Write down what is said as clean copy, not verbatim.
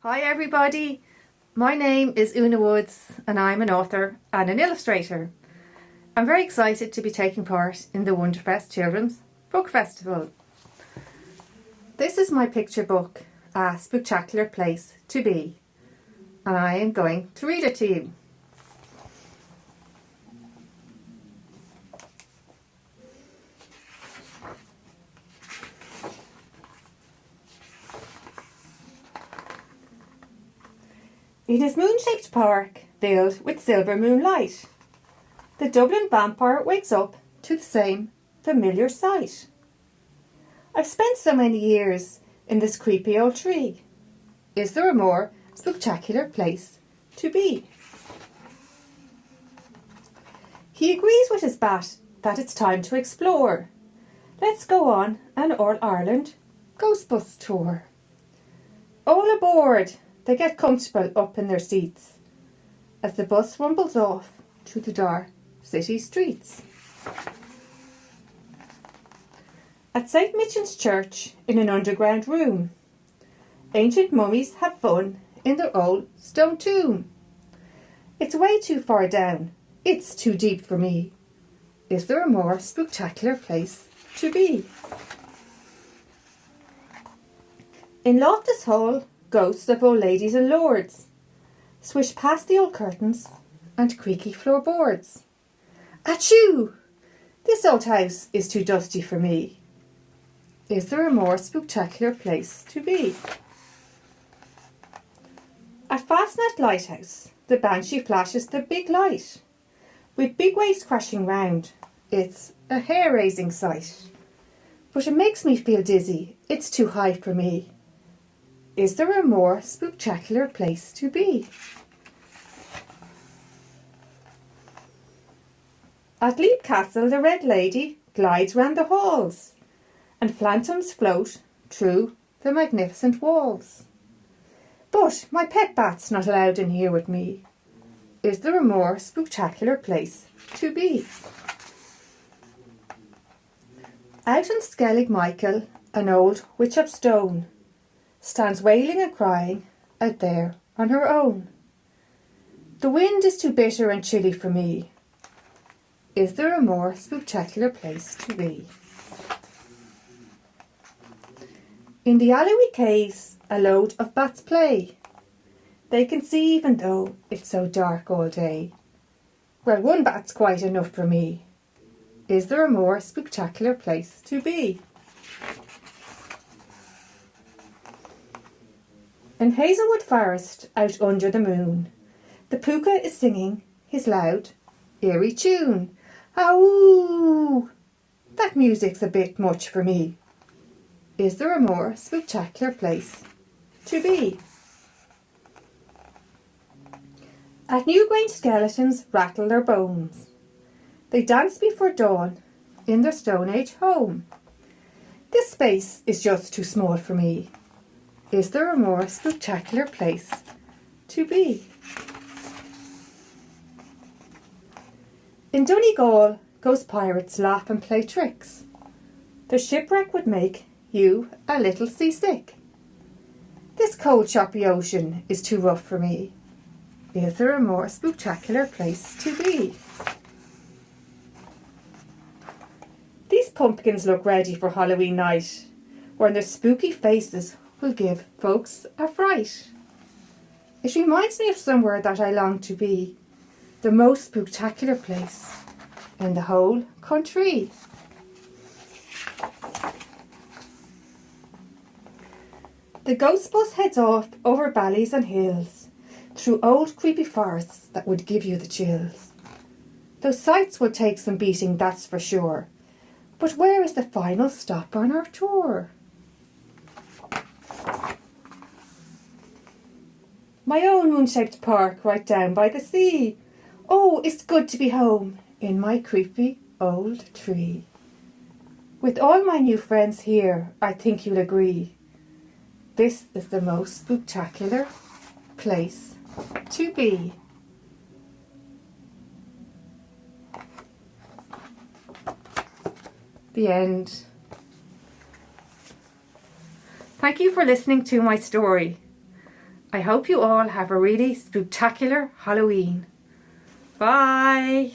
Hi everybody, my name is Úna Woods and I'm an author and an illustrator. I'm very excited to be taking part in the WonderFest Children's Book Festival. This is my picture book, A Spooktacular Place to Be, and I am going to read it to you. In his moon-shaped park, filled with silver moonlight, the Dublin Vampire wakes up to the same familiar sight. I've spent so many years in this creepy old tree. Is there a more spectacular place to be? He agrees with his bat that it's time to explore. Let's go on an All-Ireland Ghost Bus tour. All aboard! They get comfortable up in their seats as the bus rumbles off to the dark city streets. At St. Michan's Church, in an underground room, ancient mummies have fun in their old stone tomb. It's way too far down. It's too deep for me. Is there a more spectacular place to be? In Loftus Hall, ghosts of old ladies and lords swish past the old curtains and creaky floorboards. Achoo! This old house is too dusty for me. Is there a more spectacular place to be? At Fastnet Lighthouse, the Banshee flashes the big light. With big waves crashing round, it's a hair-raising sight. But it makes me feel dizzy, it's too high for me. Is there a more spectacular place to be? At Leap Castle, the Red Lady glides round the halls, and phantoms float through the magnificent walls. But my pet bat's not allowed in here with me. Is there a more spectacular place to be? Out in Skellig Michael, an old witch of stone stands wailing and crying out there on her own. The wind is too bitter and chilly for me. Is there a more spectacular place to be? In the alleyway caves, a load of bats play. They can see even though it's so dark all day. Well, one bat's quite enough for me. Is there a more spectacular place to be? In Hazelwood Forest, out under the moon, the puka is singing his loud, eerie tune. Ow! That music's a bit much for me. Is there a more spectacular place to be? At Newgrange, skeletons rattle their bones. They dance before dawn in their Stone Age home. This space is just too small for me. Is there a more spectacular place to be? In Donegal, ghost pirates laugh and play tricks. Their shipwreck would make you a little seasick. This cold, choppy ocean is too rough for me. Is there a more spectacular place to be? These pumpkins look ready for Halloween night, when their spooky faces will give folks a fright. It reminds me of somewhere that I long to be, the most spectacular place in the whole country. The ghost bus heads off over valleys and hills, through old creepy forests that would give you the chills. Those sights will take some beating, that's for sure. But where is the final stop on our tour? My own moon-shaped park right down by the sea. Oh, it's good to be home in my creepy old tree. With all my new friends here, I think you'll agree. This is the most spectacular place to be. The end. Thank you for listening to my story. I hope you all have a really spectacular Halloween. Bye!